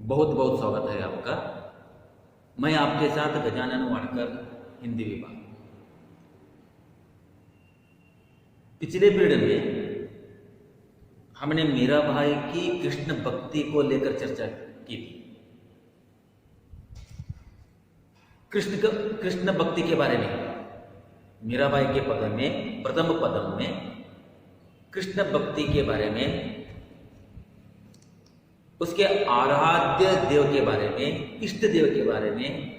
बहुत बहुत स्वागत है आपका। मैं आपके साथ गजानन वाडकर, हिंदी विभाग। पिछले पीरियड में हमने मीराबाई की कृष्ण भक्ति को लेकर चर्चा की थी। कृष्ण भक्ति के बारे में मीराबाई के पद में, प्रथम पदम में कृष्ण भक्ति के बारे में, उसके आराध्य देव के बारे में, इष्ट देव के बारे में,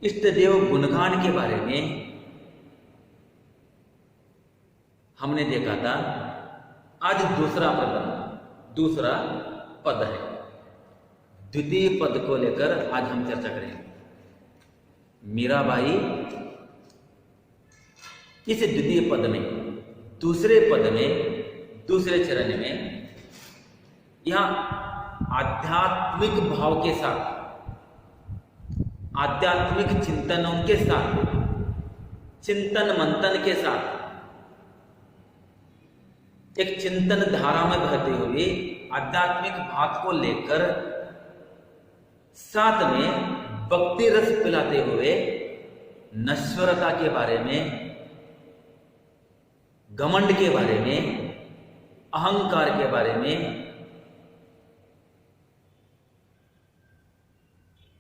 इष्ट देव गुणगान के बारे में हमने देखा था। आज दूसरा पद है। द्वितीय पद को लेकर आज हम चर्चा करेंगे। मीराबाई इस द्वितीय पद में, दूसरे पद में, दूसरे चरण में यहां आध्यात्मिक भाव के साथ, आध्यात्मिक चिंतनों के साथ, चिंतन मंथन के साथ, एक चिंतन धारा में बहते हुए आध्यात्मिक भाव को लेकर साथ में भक्ति रस पिलाते हुए नश्वरता के बारे में, घमंड के बारे में, अहंकार के बारे में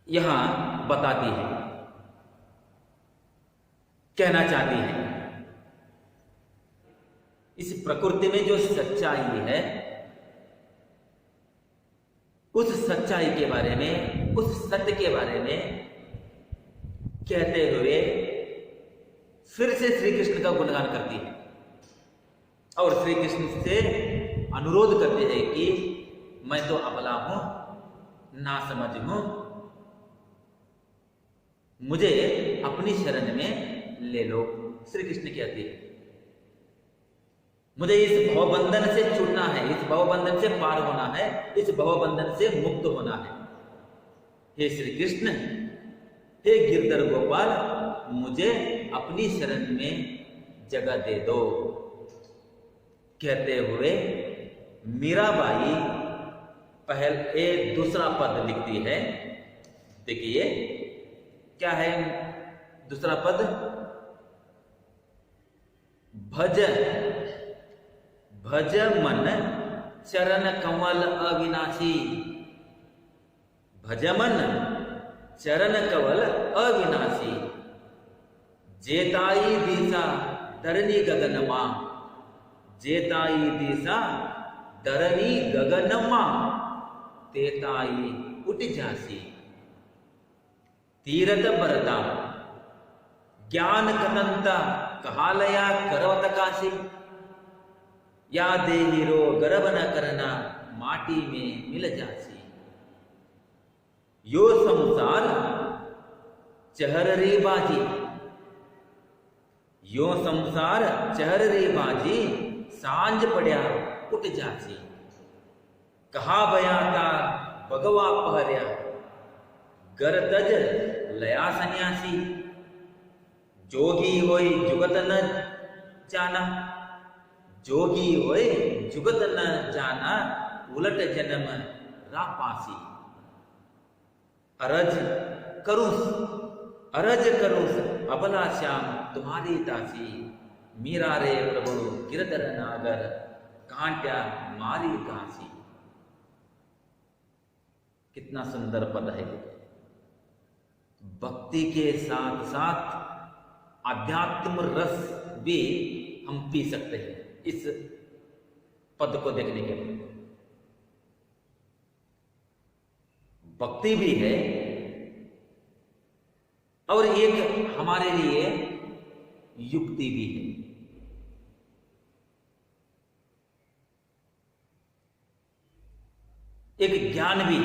यहां बताती है, कहना चाहती है। इस प्रकृति में जो सच्चाई है, उस सच्चाई के बारे में, उस सत्य के बारे में कहते हुए फिर से श्री कृष्ण का गुणगान करती है और श्री कृष्ण से अनुरोध करते हैं कि मैं तो अबला हूं, ना समझ हूं, मुझे अपनी शरण में ले लो। श्री कृष्ण कहते हैं मुझे इस भवबंधन से छूटना है, इस भवबंधन से पार होना है, इस भवबंधन से मुक्त होना है। हे श्री कृष्ण, हे गिरधर गोपाल, मुझे अपनी शरण में जगह दे दो। कहते हुए मीराबाई पहले दूसरा पद लिखती है। देखिए क्या है दूसरा पद? भज मन चरण कमल अविनाशी। भज मन चरण कमल अविनाशी। जेताई दिशा धरनी गगनमा। जेताई दिशा धरनी गगनमा। तेताई उठ जासी। तीरथ बरता ज्ञान कतंता कहालया करवत काशी। या देहिरो गर्भ न करना माटी में मिल जासी। यो संसार चहर रे बाजी। यो संसार चहर रे बाजी। सांझ पड़या उठ जासी। कहा बयाता भगवा पहरिया। गरदज लया सन्यासी। जोगी होई जुगत न जाना। जोगी होए जुगत न जाना। उलट जन्म रापासी। अरज करूस अबला श्याम तुम्हारी दासी। मीरा रे प्रभु गिरधर नागर। कांट्या मारी कासी। कितना सुंदर पद है। भक्ति के साथ साथ आध्यात्म रस भी हम पी सकते हैं इस पद को देखने के बाद। भक्ति भी है और एक हमारे लिए युक्ति भी है। एक ज्ञान भी,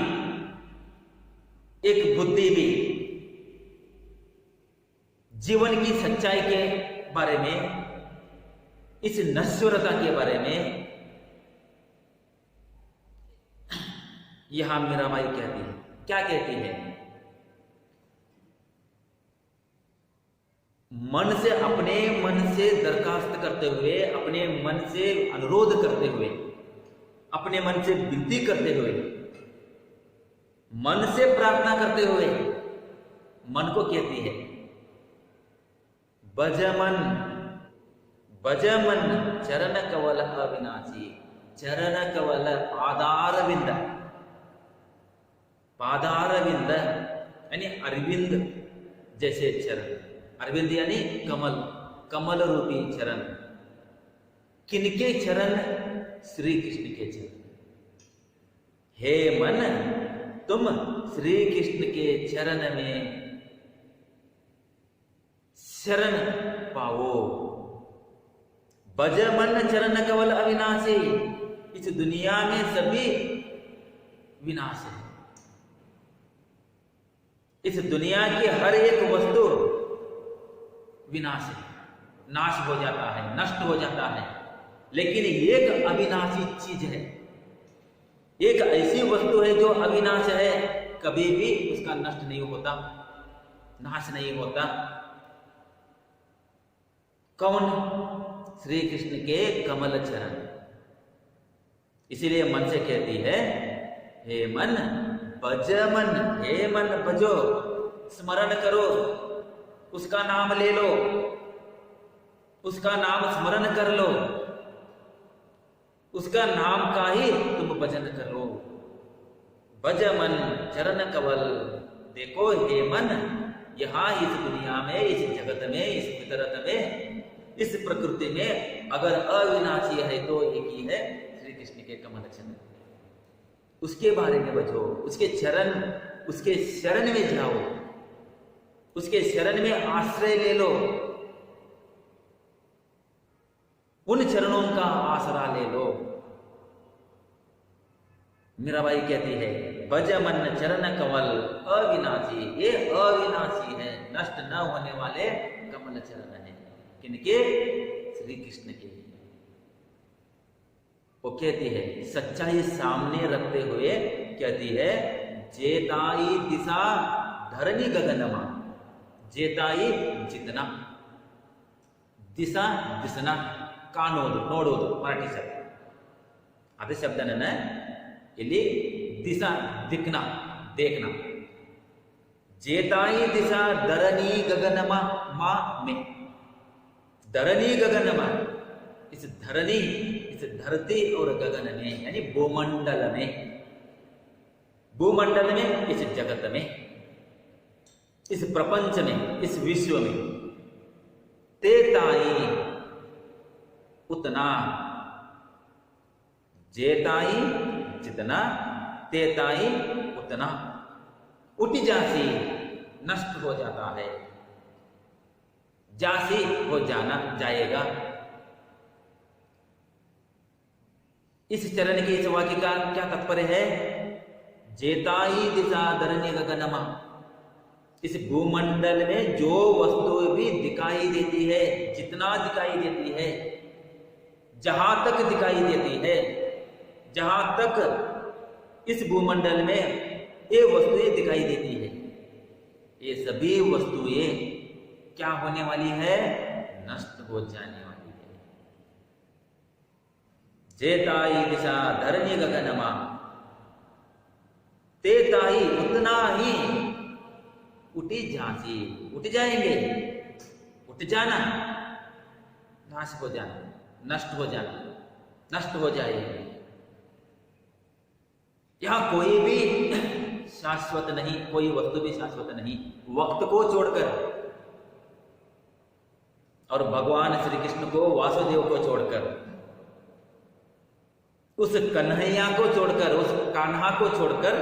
एक बुद्धि भी, जीवन की सच्चाई के बारे में, इस नश्वरता के बारे में यहां मीराबाई कहती है। क्या कहती है? मन से, अपने मन से दरखास्त करते हुए, अपने मन से अनुरोध करते हुए, अपने मन से विनती करते हुए मन से प्रार्थना करते हुए मन को कहती है भजमन भजमन चरण कवल अविनाशी, चरण कवल पादारविंद, पादारविंद यानी अरविंद जैसे चरण, अरविंद यानी कमल, कमल रूपी चरण। किनके चरण? श्री कृष्ण के चरण। हे मन, तुम श्री कृष्ण के चरण में शरण पाओ। भज मन चरण कवल अविनाशी, इस दुनिया में सभी विनाश है। इस दुनिया की हर एक वस्तु विनाश है, नाश हो जाता है, नष्ट हो जाता है, लेकिन एक अविनाशी चीज है, एक ऐसी वस्तु है जो अविनाश है, कभी भी उसका नष्ट नहीं होता, नाश नहीं होता। कौन? श्री कृष्ण के कमल चरण। इसीलिए मन से कहती है हे मन भज मन, हे मन भजो, स्मरण करो, उसका नाम ले लो, उसका नाम स्मरण कर लो, उसका नाम का ही तुम भजन करो। भज मन चरण कवल। देखो हे मन, यहां इस दुनिया में, इस जगत में, इस फितरत में, इस प्रकृति में अगर अविनाशी है तो एक ही है, श्री कृष्ण के कमल चरण। उसके बारे में बचो, उसके चरण, उसके शरण में जाओ, उसके शरण में आश्रय ले लो, उन चरणों का आसरा ले लो। मीराबाई कहती है भज मन चरण कमल अविनाशी, ये अविनाशी है, नष्ट न होने वाले कमल चरण है। किनके? श्री कृष्ण के। वो कहती है, सच्चाई सामने रखते हुए कहती है जेताई दिशा धरनी गगनमा, जेताई जितना, दिशा दिसना, ಕಾಣೋದು ನೋಡೋದು ಮರಾಠಿ ಶಬ್ದ, ಅದೇ ಶಬ್ದನೇ ಇಲ್ಲಿ ದಿಶಾ ದಿಕ್ನ देखना। जेताई दिशा धरनी गगनमा मा में, धरनी गगनमा, इस धरनी, इस धरती और गगन में यानी भूमंडल में, भूमंडल में, इस जगत में, इस प्रपंच में, इस विश्व में, तेताई उतना, जेताई जितना, तेताई उतना, उठ जासी नष्ट हो जाता है, जासी हो जाना, जाएगा। इस चरण के इस वाक्य का क्या तात्पर्य है? जेताई दिशा धरनी गगनमा, इस भूमंडल में जो वस्तु भी दिखाई देती है, जितना दिखाई देती है, जहां तक दिखाई देती है, जहां तक इस भूमंडल में ये वस्तुएं दिखाई देती है, ये सभी वस्तुएं क्या होने वाली है? नष्ट हो जाने वाली है। जेताई दिशा धरनी गगनमा, तेताई उतना ही उठी झांसी, उठ जाएंगे, उठ जाना, नाश हो जाना, नष्ट हो जाना, नष्ट हो जाएगी। यहां कोई भी शाश्वत नहीं, कोई वस्तु भी शाश्वत नहीं, वक्त को छोड़कर और भगवान श्री कृष्ण को, वासुदेव को छोड़कर, उस कन्हैया को छोड़कर, उस कान्हा को छोड़कर,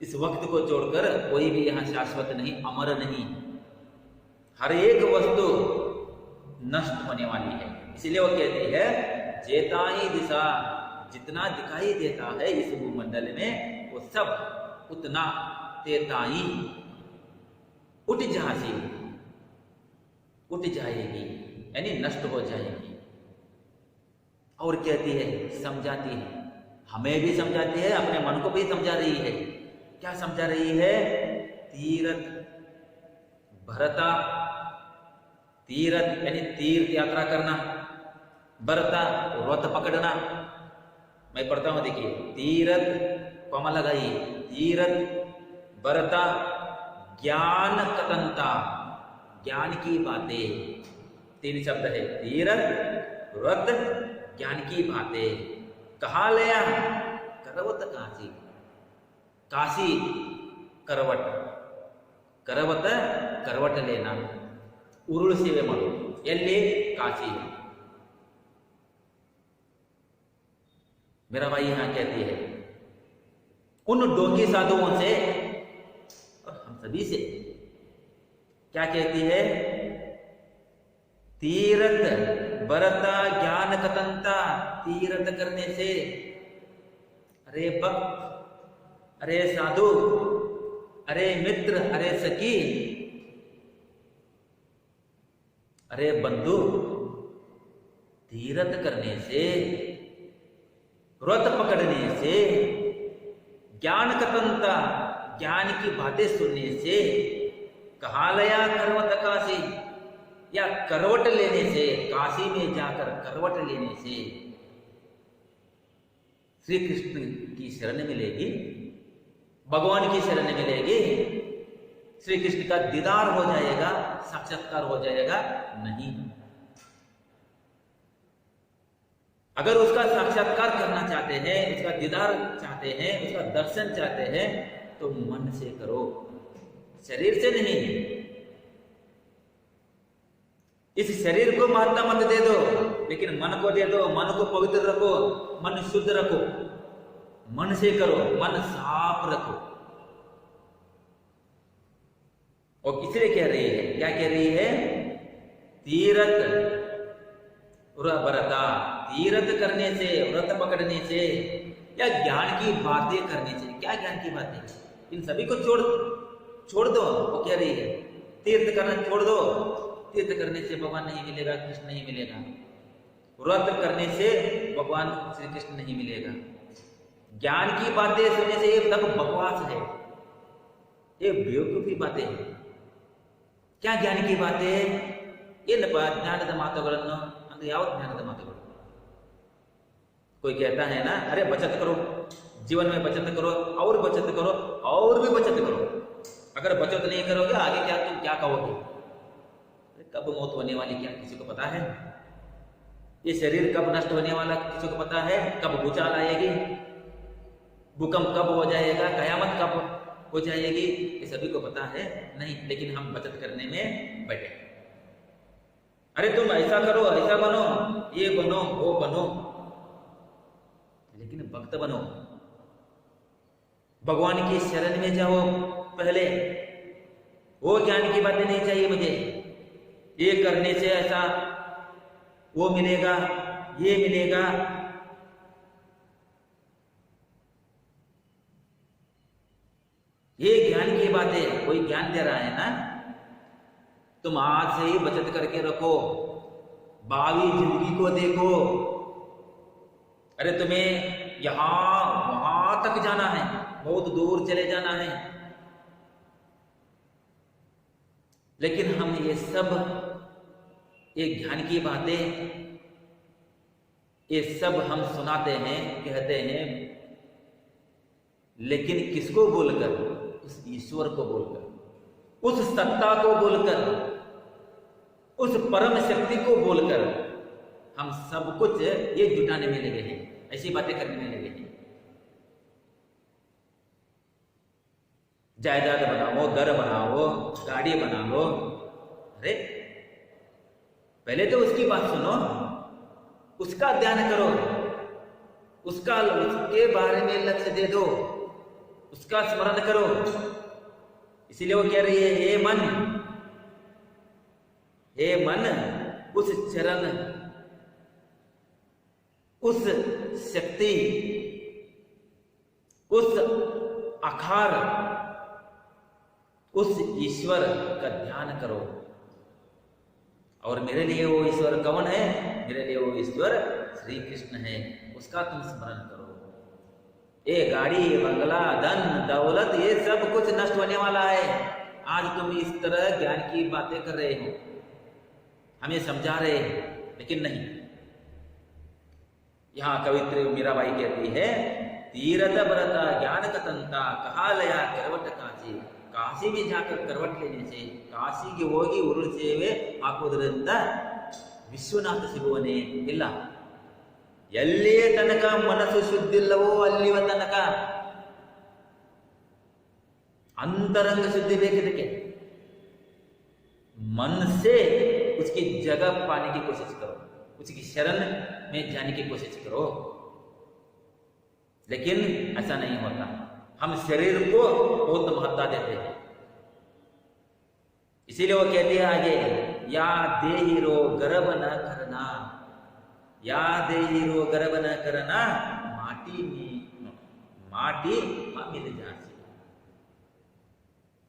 इस वक्त को छोड़कर कोई भी यहां शाश्वत नहीं, अमर नहीं। हर एक वस्तु नष्ट होने वाली है। इसलिए वो कहती है जेताई दिशा, जितना दिखाई देता है इस भूमंडल में वो सब उतना तेताई उठ जासी, उठ जाएगी यानी नष्ट हो जाएगी। और कहती है, समझाती है, हमें भी समझाती है, अपने मन को भी समझा रही है। क्या समझा रही है? तीर्थ भरता, तीर्थ यानी तीर्थ यात्रा करना, भरता व्रत पकड़ना। मैं पढ़ता हूं, देखिए, तीर्थ पमा लगाई, तीरथ बरता ज्ञान कतंता, ज्ञान की बातें, 3 शब्द है, तीरथ व्रत ज्ञान की बातें। कहा लया करवत काशी, काशी करवट, करवत करवट लेना, उरुल सेवे मारो, एल्ले काशी। मेरा भाई यहां कहती है उन डोंगी साधुओं से और हम सभी से, क्या कहती है? तीरथ बरता ज्ञान कतंता, तीरथ करने से, अरे भक्त, अरे साधु, अरे मित्र, अरे सखी, अरे बंधु, तीरथ करने से, व्रत पकड़ने से, ज्ञान कतंता, ज्ञान की बातें सुनने से, कहालया करवत काशी, या करवट लेने से, काशी में जाकर करवट लेने से श्री कृष्ण की शरण मिलेगी, भगवान की शरण मिलेगी, श्री कृष्ण का दीदार हो जाएगा, साक्षात्कार हो जाएगा? नहीं। अगर उसका साक्षात्कार करना चाहते हैं, उसका दीदार चाहते हैं, उसका दर्शन चाहते हैं, तो मन से करो, शरीर से नहीं। इस शरीर को महत्ता मत दे दो, लेकिन मन को दे दो, मन को पवित्र रखो, मन शुद्ध रखो, मन से करो, मन साफ रखो। और इसलिए कह रही है, क्या कह रही है? तीरथ बरता, तीरथ करने से, व्रत पकड़ने से, या ज्ञान की बातें करने से। क्या ज्ञान की बातें? इन सभी को छोड़ दो। वो कह रही है तीर्थ करना छोड़ दो, तीर्थ करने से भगवान नहीं मिलेगा, कृष्ण नहीं मिलेगा। व्रत करने से भगवान श्री कृष्ण नहीं मिलेगा। ज्ञान की बातें सुनने से ये सब बकवास है, ये बेवकूफी बातें हैं। क्या ज्ञान की बातें? ಏನಪ್ಪ ಜ್ಞಾನದ ಮಾತುಗಳನ್ನು ಅಂದ್ರೆ ಯಾವ ಜ್ಞಾನದ ಮಾತುಗಳು? कोई कहता है ना, अरे बचत करो, जीवन में बचत करो, और बचत करो, और भी बचत करो। अगर बचत नहीं करोगे आगे क्या, तुम क्या कहोगे? कब मौत होने वाली क्या किसी को पता है? ये शरीर कब नष्ट होने वाला किसी को पता है? कब भूचाल आएगी, भूकंप कब हो जाएगा, कयामत कब हो जाएगी, ये सभी को पता है? नहीं। लेकिन हम बचत करने में बैठे। अरे तुम ऐसा करो, ऐसा बनो, ये बनो, वो बनो, लेकिन भक्त बनो, भगवान की शरण में जाओ। पहले वो ज्ञान की बातें नहीं चाहिए मुझे, ये करने से ऐसा वो मिलेगा, ये मिलेगा। ये ज्ञान की बातें, कोई ज्ञान दे रहा है ना, तुम आज से ही बचत करके रखो, भावी जिंदगी को देखो। अरे तुम्हें यहां वहां तक जाना है, बहुत दूर चले जाना है, लेकिन हम ये सब, ये ज्ञान की बातें, ये सब हम सुनाते हैं, कहते हैं, लेकिन किसको बोलकर? उस ईश्वर को बोलकर, उस सत्ता को बोलकर, उस परम शक्ति को बोलकर हम सब कुछ ये जुटाने में लगे हैं, ऐसी बातें करने में लगे हैं। जायदाद बनाओ, घर बनाओ, गाड़ी बनाओ। अरे पहले तो उसकी बात सुनो, उसका ध्यान करो, उसके बारे में लक्ष्य दे दो, उसका स्मरण करो। इसीलिए वो कह रही है, हे मन, उस चरण, उस शक्ति, उस आकार, उस ईश्वर का ध्यान करो। और मेरे लिए वो ईश्वर कौन है? मेरे लिए वो ईश्वर श्री कृष्ण है, उसका तुम स्मरण करो। ये गाड़ी, बंगला, धन दौलत, ये सब कुछ नष्ट होने वाला है। आज तुम इस तरह ज्ञान की बातें कर रहे हो, हमें समझा रहे हैं, लेकिन नहीं। यहां कवित्री मीराबाई कहती है, तीरथ भरता ज्ञान कतंता कहा लया करवट काशी। काशी में जाकर करवट लेने से, ಕಾಶಿಗೆ ಹೋಗಿ ಉರುಳು ಸೇವೆ ಹಾಕೋದ್ರಿಂದ ವಿಶ್ವನಾಥ ಸಿಗುವನೇ ಇಲ್ಲ. ಎಲ್ಲಿಯ ತನಕ ಮನಸ್ಸು ಶುದ್ಧಿಲ್ಲವೋ ಅಲ್ಲಿಯ ತನಕ अंतरंग शुद्धि देखिए, मन से उसकी जगह पाने की कोशिश करो, उसकी शरण में जाने की कोशिश करो, लेकिन ऐसा नहीं होता। हम शरीर को बहुत महत्ता देते हैं, इसीलिए वो कहते हैं आगे, या देहिरो गर्भ न करना, या देहिरो गर्भ न करना, माटी में मिल जाए।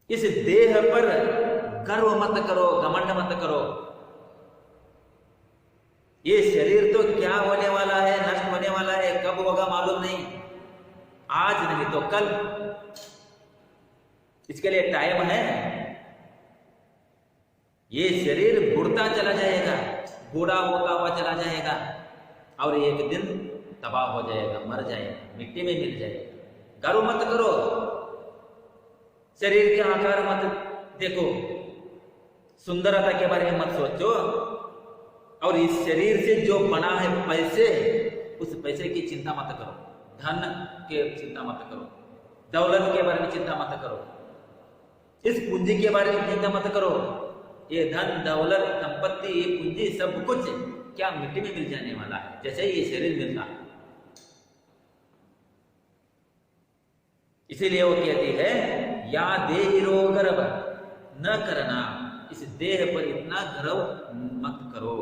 इस देह पर गर्व मत करो, घमंड मत करो। ये शरीर तो क्या होने वाला है, नष्ट होने वाला है, कब होगा मालूम नहीं, आज नहीं तो कल, इसके लिए टाइम है। ये शरीर बुढ़ता चला जाएगा, बूढ़ा होता हुआ चला जाएगा और एक दिन तबाह हो जाएगा, मर जाएगा, मिट्टी में मिल जाएगा। गर्व मत करो, शरीर के आकार मत देखो, सुंदरता के बारे में मत सोचो, और इस शरीर से जो बना है पैसे, उस पैसे की चिंता मत करो, धन के चिंता मत करो, दौलत के बारे में चिंता मत करो, इस पूंजी के बारे में चिंता मत करो। ये धन दौलत संपत्ति ये पूंजी सब कुछ क्या मिट्टी में मिल जाने वाला है, जैसे ये शरीर मिलता है। इसीलिए वो कहती है, या देहिरो गर्व न करना, इस देह पर इतना गर्व मत करो।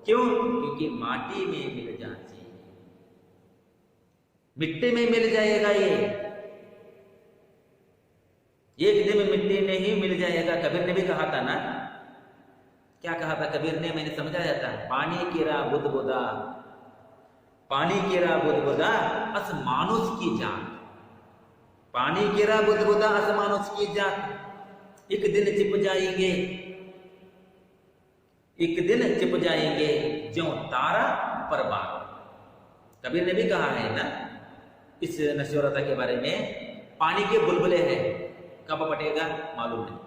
क्यों? क्योंकि माटी में मिल जाती, मिट्टी में मिल जाएगा। ये एक दिन में मिट्टी में ही मिल जाएगा। कबीर ने भी कहा था ना, क्या कहा था कबीर ने, मैंने समझाया था, पानी केरा बुध बुदा, पानी केरा बुध बुदा अस मानुष की जान, पानी केरा बुध बुदा अस मानुष की जान, एक दिन छिप जाएंगे, एक दिन छिप जाएंगे ज्यों तारा परबार। कबीर ने भी कहा है ना इस नश्वरता के बारे में, पानी के बुलबुले हैं, कब पटेगा मालूम नहीं,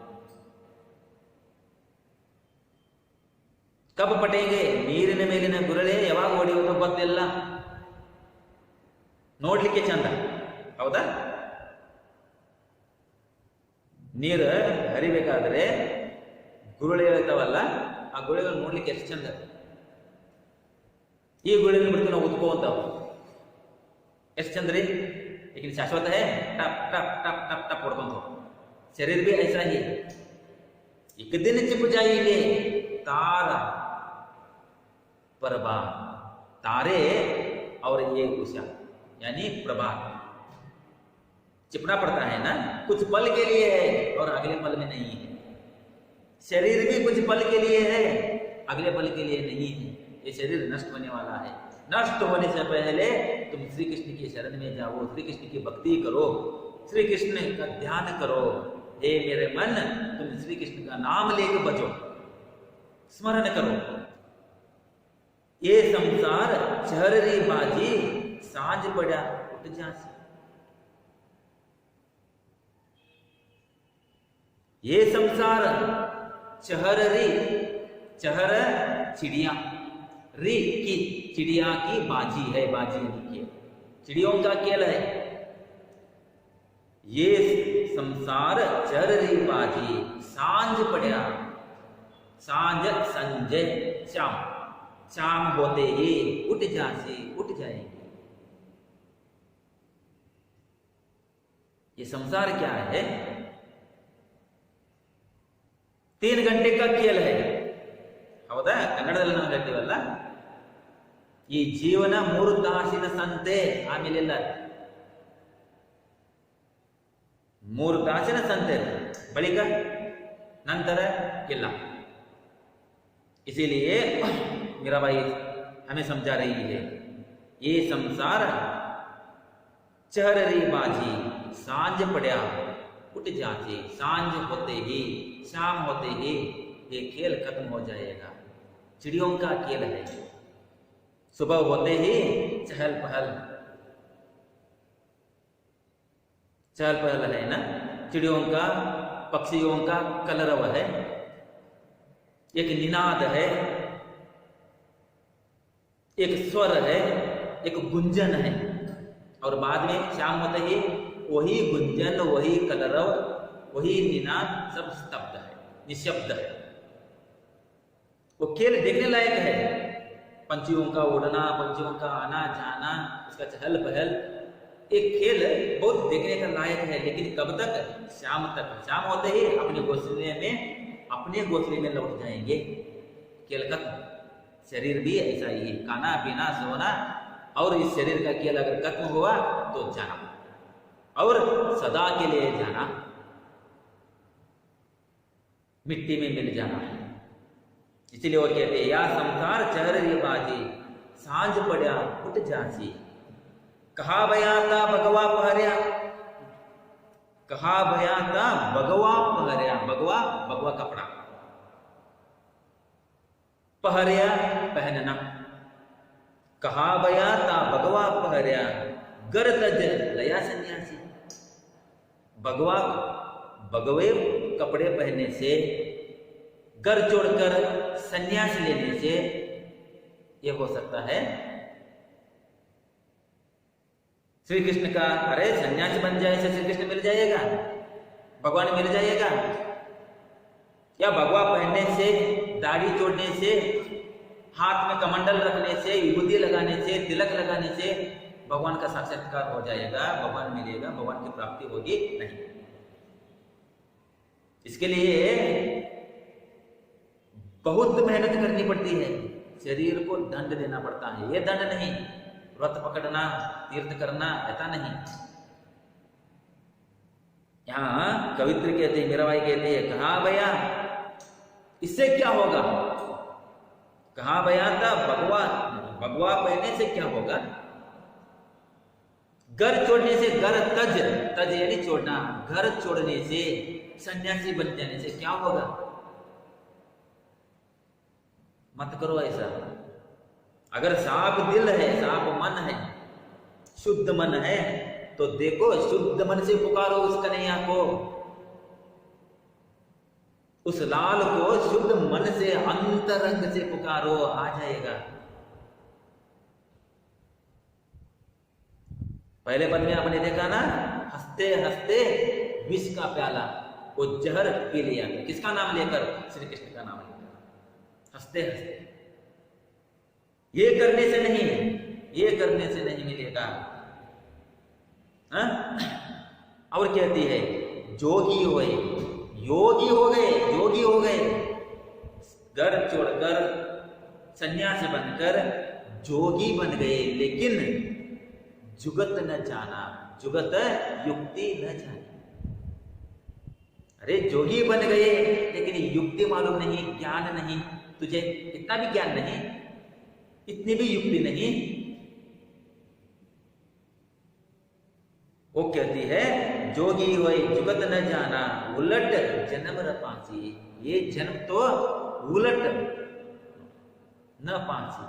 कब पटेंगे, ನೀರಿನ ಮೇಲಿನ ಗುರಳೆ ಯಾವಾಗ ಹೊಡೆಯುವುದು ಗೊತ್ತಿಲ್ಲ, ನೋಡ್ಲಿಕ್ಕೆ ಚಂದ ಹೌದಾ, ನೀರು ಹರಿಬೇಕಾದ್ರೆ ಗುರುಳೆ ಇರ್ತಾವಲ್ಲ, ಆ ಗುಳೆಗಳು ನೋಡ್ಲಿಕ್ಕೆ ಎಷ್ಟು ಚಂದ, ಈ ಗುಳೆನ ಬಿಡ್ತು ನಾವು ಉದ್ಕೋತಾವ ಎಷ್ಟು ಚಂದ ರೀ, लेकिन शाश्वत है, टप टप टप टप टप पड़ता हो। शरीर भी ऐसा ही, एक दिन छिप जाएंगे तारा प्रभा, तारे और ये उषा यानी प्रभात, चिपना पड़ता है ना, कुछ पल के लिए है और अगले पल में नहीं है। शरीर भी कुछ पल के लिए है, अगले पल के लिए नहीं है। ये शरीर नष्ट होने वाला है, नष्ट होने से पहले तुम श्री कृष्ण की शरण में जाओ, श्री कृष्ण की भक्ति करो, श्री कृष्ण का ध्यान करो। हे मेरे मन, तुम श्री कृष्ण का नाम लेकर बचो, स्मरण करो। ये संसार शहरी बाजी, सांझ पड़ा उठ जासी, ये संसार शहरी, शहर चिड़िया, री की चिड़िया की बाजी है, बाजी नहीं, चिड़ियों का खेल है। ये संसार चररी बाजी, सांझ पड़ा, सांझ संजय शाम, शाम होते ही उठ जासी, उठ जाएंगे। ये संसार क्या है? 3 घंटे का खेल है ಹೌದಾ, ಕನ್ನಡದಲ್ಲಿ ನಾವು ಹೇಳ್ತೀವಲ್ಲ, ಈ ಜೀವನ 3 ತಾಸಿನ ಸಂತೆ, ಆಮೇಲೆಲ್ಲ 3 ತಾಸಿನ ಸಂತೆ, ಬಳಿಕ ನಂತರ ಇಲ್ಲ। इसीलिए मीराबाई हमें समझा रही है, ये संसार चहररी बाजी, सांझ पड़ा उठ जाते, सांझ होते ही शाम होते ही ये खेल खत्म हो जाएगा। चिड़ियों का खेल है, सुबह होते ही चहल पहल, चहल पहल है ना, चिड़ियों का, पक्षियों का कलरव है, एक निनाद है, एक स्वर है, एक गुंजन है, और बाद में शाम होते ही वही गुंजन, वही कलरव, वही निनाद सब स्तब्ध है, निशब्द है। वो खेल देखने लायक है, पंछियों का उड़ना, पंछियों का आना जाना, उसका चहल पहल, एक खेल बहुत देखने का लायक है। लेकिन कब तक? शाम तक। शाम होते ही अपने घोंसले में लौट जाएंगे, खेल खत्म। शरीर भी ऐसा ही है, खाना पीना सोना, और इस शरीर का खेल अगर खत्म हुआ तो जाना, और सदा के लिए जाना, मिट्टी में मिल जाना है। इसलिए वो कहते हैं, या संसार चहर रे बाजी, सांझ पड़ा उठ जासी, कहा बयाता भगवा पहरिया, कहा बयाता भगवा पहरिया, भगवा भगवा कपड़ा, पहरिया पहनना, कहा बयाता भगवा पहरिया, गर तज लया सन्यासी। भगवा भगवे कपड़े पहनने से, घर छोड़कर सन्यास लेने से यह हो सकता है। श्री कृष्ण का, अरे सन्यास बन जाए से श्री कृष्ण मिल जाएगा, भगवान मिल जाएगा, या भगवा पहनने से, दाढ़ी छोड़ने से, हाथ में कमंडल रखने से, विभूति लगाने से, तिलक लगाने से भगवान का साक्षात्कार हो जाएगा, भगवान मिलेगा, भगवान की प्राप्ति होगी? नहीं। इसके लिए बहुत मेहनत करनी पड़ती है, शरीर को दंड देना पड़ता है। ये दंड नहीं, व्रत पकड़ना, तीर्थ करना, ऐसा नहीं। यहां कवित्र कहते हैं, मीराबाई कहते हैं, कहा भैया इससे क्या होगा? कहा भैया था भगवा, भगवा पहनने से क्या होगा? घर छोड़ने से, घर तज, तज यानी छोड़ना, घर छोड़ने से, सन्यासी बन जाने से क्या होगा? मत करो ऐसा। अगर साफ दिल है, साफ मन है, शुद्ध मन है, तो देखो शुद्ध मन से पुकारो उस कन्हैया को, उस लाल को शुद्ध मन से, अंतरंग से पुकारो, आ जाएगा। पहले पद में आपने देखा ना, हंसते हंसते विष का प्याला, वो जहर पी लिया, किसका नाम लेकर? श्री कृष्ण का नाम लेकर, हंसते हंसते। ये करने से नहीं, ये करने से नहीं मिलेगा। और कहती है, जोगी होए, योगी हो गए, जोगी हो गए, घर छोड़कर सन्यास बनकर जोगी बन गए, लेकिन जुगत न जाना, जुगत युक्ति न जानी। अरे जोगी बन गए, लेकिन युक्ति मालूम नहीं, ज्ञान नहीं, तुझे इतना भी ज्ञान नहीं, इतनी भी युक्ति नहीं। वो कहती है, जोगी होए जुगत न जाना, उलट जन्म र पांसी। ये जन्म तो उलट न पांसी,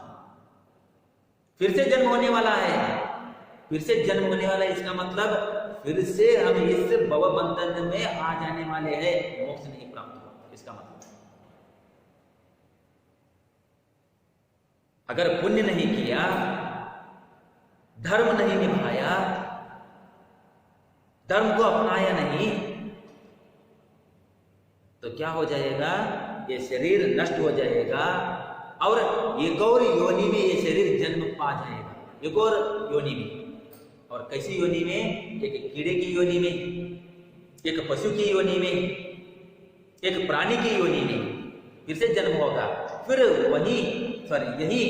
फिर से जन्म होने वाला है, फिर से जन्म होने वाला है। इसका मतलब फिर से हम इस भव बंधन में आ जाने वाले हैं, मोक्ष नहीं प्राप्त होगा। इसका मतलब अगर पुण्य नहीं किया, धर्म नहीं निभाया, धर्म को अपनाया नहीं, तो क्या हो जाएगा? ये शरीर नष्ट हो जाएगा, और एक और योनि में ये शरीर जन्म पा जाएगा, एक और योनि में। और कैसी योनि में? एक कीड़े की योनि में, एक पशु की योनि में, एक प्राणी की योनि में फिर से जन्म होगा। फिर यही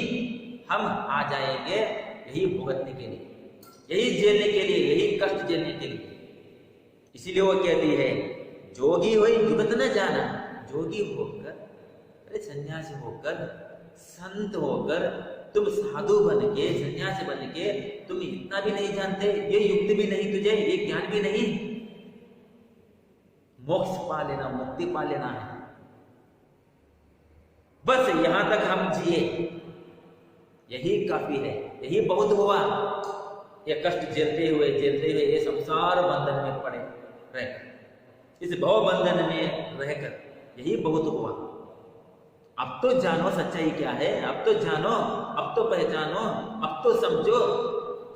हम आ जाएंगे, यही भुगतने के लिए, यही झेलने के लिए, यही कष्ट झेलने के लिए। इसीलिए वो कहती है, जोगी होई जुगत न जाना। जोगी होकर, अरे सन्यासी होकर, संत होकर, तुम साधु बन के, सन्यासी बन के तुम इतना भी नहीं जानते, ये युक्ति भी नहीं तुझे, ये ज्ञान भी नहीं, मोक्ष पा लेना, मुक्ति पा लेना है, बस यहां तक हम जिए, यही काफी है, यही बहुत हुआ, ये कष्ट झेलते हुए ये संसार बंधन में पड़े रहकर, इस भव बंधन में रहकर यही बहुत हुआ। अब तो जानो सच्चाई क्या है, अब तो जानो, अब तो पहचानो, अब तो समझो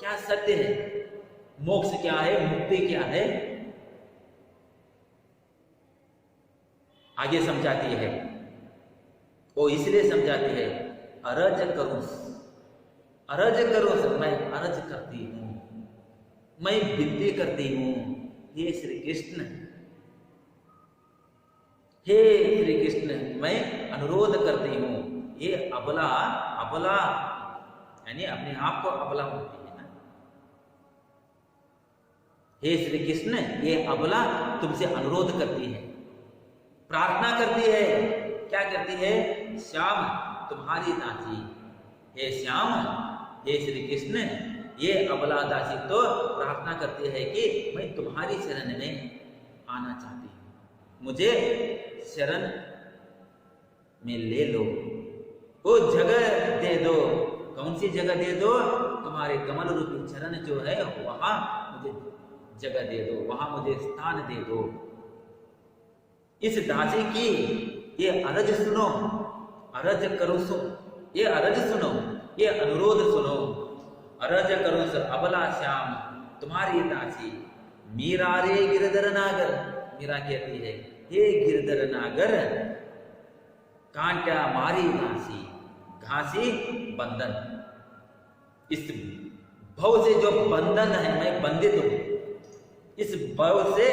क्या सत्य है, मोक्ष क्या है, मुक्ति क्या है। आगे समझाती है, वो इसलिए समझाती है, अरज करूं, मैं अरज करती हूं, मैं विनती करती हूं, हे श्री कृष्ण, हे श्री कृष्ण, मैं अनुरोध करती हूं। ये अबला यानी अपने आप को अबला बोलती है ना। हे श्री कृष्ण, ये अबला तुमसे अनुरोध करती है, प्रार्थना करती है। क्या करती है? श्याम तुम्हारी दासी, हे श्याम, हे श्री कृष्ण, ये अबला दासी तो प्रार्थना करती है कि मैं तुम्हारी शरण में आना चाहती हूं, मुझे शरण में ले लो, वो जगह दे दो। कौन सी जगह दे दो? तुम्हारे कमल रूपी चरण जो है वहां मुझे जगह दे दो, वहां मुझे स्थान दे दो। इस दासी की ये अरज सुनो, अरज करो सो, ये अरज सुनो, ये अनुरोध सुनो। अरज करो सो अबला श्याम तुम्हारी दासी, मीरा रे गिरधर नागर। मीरा कहती है, हे गिरधर नागर, कांटा मारी घासी, घासी बंधन। इस भव से जो बंधन है, मैं बंधित हूं, इस भव से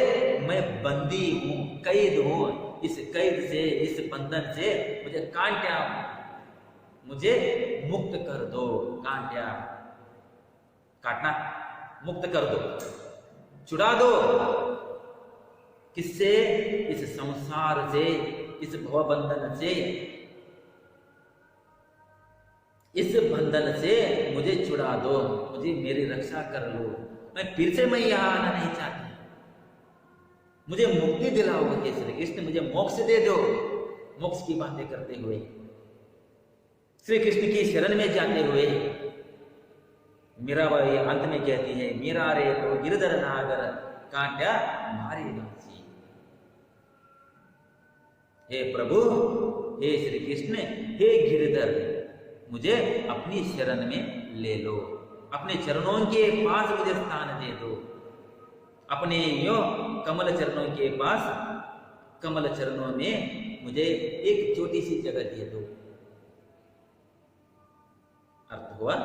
मैं बंदी हूं, कैद हूं। इस कैद से, इस बंधन से मुझे कांटा, मुझे मुक्त कर दो। कांटा काटना, मुक्त कर दो, छुड़ा दो। किससे? इस संसार से, इस भव बंधन से, इस बंधन से मुझे छुड़ा दो, मुझे मेरी रक्षा कर लो। मैं फिर से मैं यहां आना नहीं चाहती, मुझे मुक्ति दिलाओ हे श्री कृष्ण, मुझे मोक्ष दे दो। मोक्ष की बातें करते हुए, श्री कृष्ण की शरण में जाते हुए मीराबाई अंत में कहती है, मीरा रे तो गिरधर नागर, कांटा मारी घासी। हे प्रभु, हे श्री कृष्ण, हे गिरधर, मुझे अपनी शरण में ले लो, अपने चरणों के पास मुझे स्थान दे दो। अपने यो कमल चरणों के पास, कमल चरणों में मुझे एक छोटी सी जगह दे दो। अर्थ हुआ?